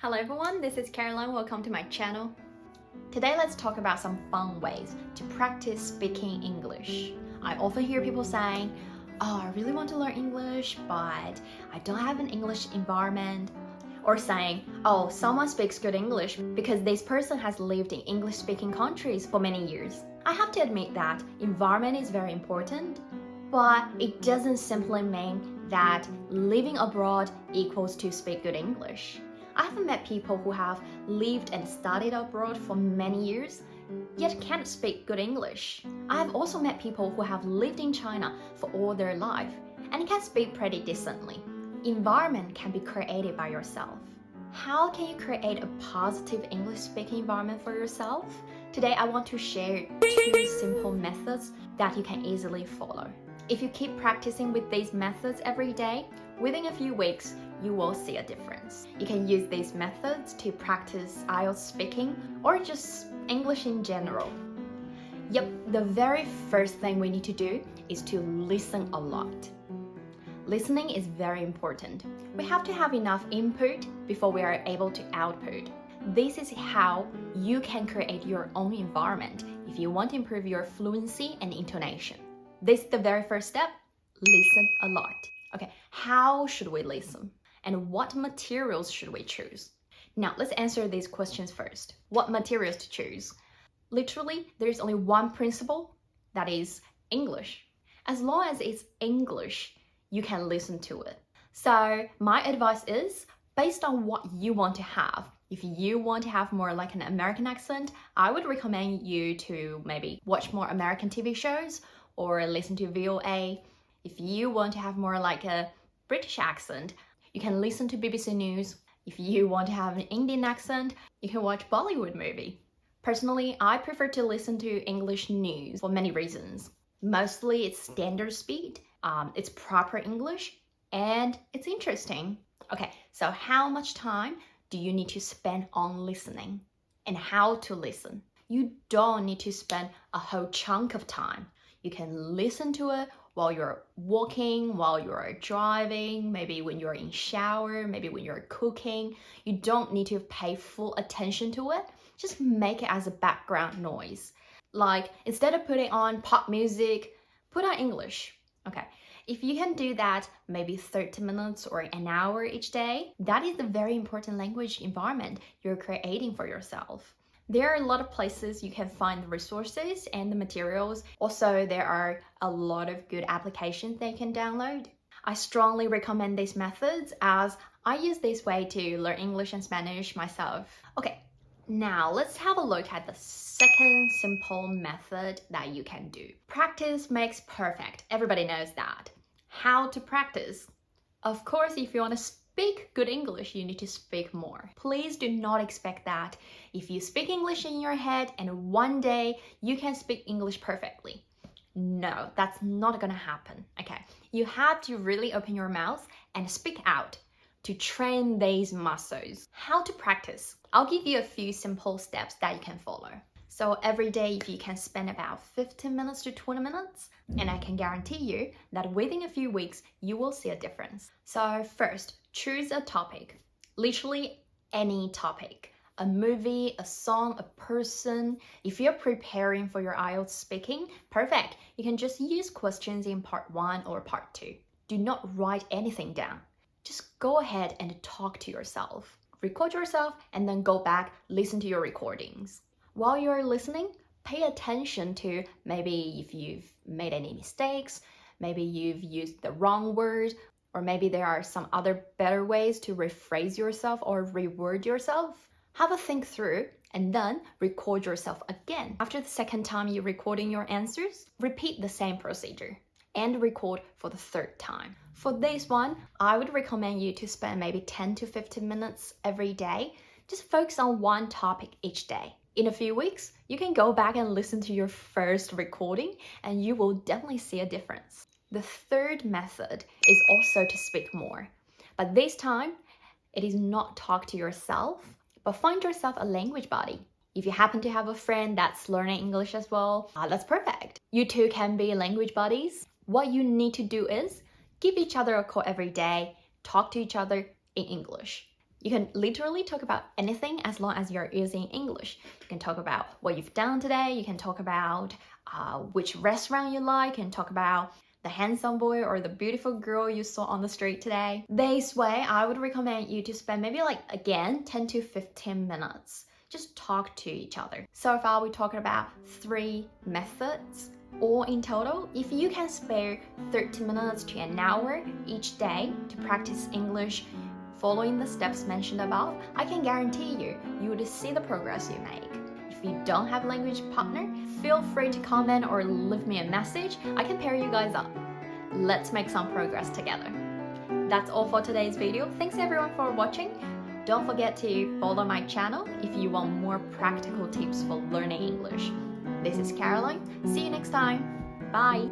Hello everyone, this is Caroline. Welcome to my channel. Today let's talk about some fun ways to practice speaking English. I often hear people saying, oh, I really want to learn English, but I don't have an English environment. Or saying, oh, someone speaks good English because this person has lived in English-speaking countries for many years. I have to admit that environment is very important, but it doesn't simply mean that living abroad equals to speak good English. I have met people who have lived and studied abroad for many years, yet can't speak good English. I have also met people who have lived in China for all their life and can speak pretty decently. Environment can be created by yourself. How can you create a positive English speaking environment for yourself? Today I want to share 2 simple methods that you can easily follow. If you keep practicing with these methods every day, within a few weeks, you will see a difference. You can use these methods to practice IELTS speaking or just English in general. Yep, the very first thing we need to do is to listen a lot. Listening is very important. We have to have enough input before we are able to output. This is how you can create your own environment if you want to improve your fluency and intonation. This is the very first step. Listen a lot. Okay, how should we listen? And what materials should we choose? Now, let's answer these questions first. What materials to choose? Literally, there's only one principle, that is English. As long as it's English, you can listen to it. So my advice is, based on what you want to have, if you want to have more like an American accent, I would recommend you to maybe watch more American TV shows or listen to VOA. If you want to have more like a British accent, you can listen to BBC News. If you want to have an Indian accent, you can watch Bollywood movie. Personally, I prefer to listen to English news for many reasons. Mostly it's standard speed, it's proper English, and it's interesting. Okay, so how much time do you need to spend on listening? And how to listen? You don't need to spend a whole chunk of time. You can listen to it while you're walking, while you're driving, maybe when you're in shower, maybe when you're cooking. You don't need to pay full attention to it. Just make it as a background noise. Like, instead of putting on pop music, put on English. Okay, if you can do that maybe 30 minutes or an hour each day, that is the very important language environment you're creating for yourself. There are a lot of places you can find the resources and the materials. Also, there are a lot of good applications they can download. I strongly recommend these methods as I use this way to learn English and Spanish myself. Okay, now let's have a look at the second simple method that you can do. Practice makes perfect. Everybody knows that. How to practice? Of course, if you want to speak good English, you need to speak more. Please do not expect that if you speak English in your head and one day you can speak English perfectly. No, that's not gonna happen. Okay, you have to really open your mouth and speak out to train these muscles. How to practice? I'll give you a few simple steps that you can follow. So every day, if you can spend about 15 minutes to 20 minutes, and I can guarantee you that within a few weeks, you will see a difference. So first, choose a topic, literally any topic, a movie, a song, a person. If you're preparing for your IELTS speaking, perfect. You can just use questions in part 1 or part 2. Do not write anything down. Just go ahead and talk to yourself. Record yourself and then go back, listen to your recordings. While you're listening, pay attention to maybe if you've made any mistakes, maybe you've used the wrong word, or maybe there are some other better ways to rephrase yourself or reword yourself. Have a think through and then record yourself again. After the second time you're recording your answers, repeat the same procedure and record for the 3rd time. For this one, I would recommend you to spend maybe 10 to 15 minutes every day. Just focus on one topic each day. In a few weeks, you can go back and listen to your first recording and you will definitely see a difference. The 3rd method is also to speak more. But this time, it is not talk to yourself, but find yourself a language buddy. If you happen to have a friend that's learning English as well, that's perfect. You two can be language buddies. What you need to do is give each other a call every day, talk to each other in English. You can literally talk about anything as long as you're using English. You can talk about what you've done today. You can talk about which restaurant you like. You can talk about the handsome boy or the beautiful girl you saw on the street today. This way, I would recommend you to spend maybe 10 to 15 minutes. Just talk to each other. So far, we're talking about 3 methods. Or in total, if you can spare 30 minutes to an hour each day to practice English following the steps mentioned above, I can guarantee you would see the progress you make. If you don't have a language partner, feel free to comment or leave me a message. I can pair you guys up. Let's make some progress together. That's all for today's video. Thanks everyone for watching. Don't forget to follow my channel if you want more practical tips for learning English. This is Caroline. See you next time. Bye.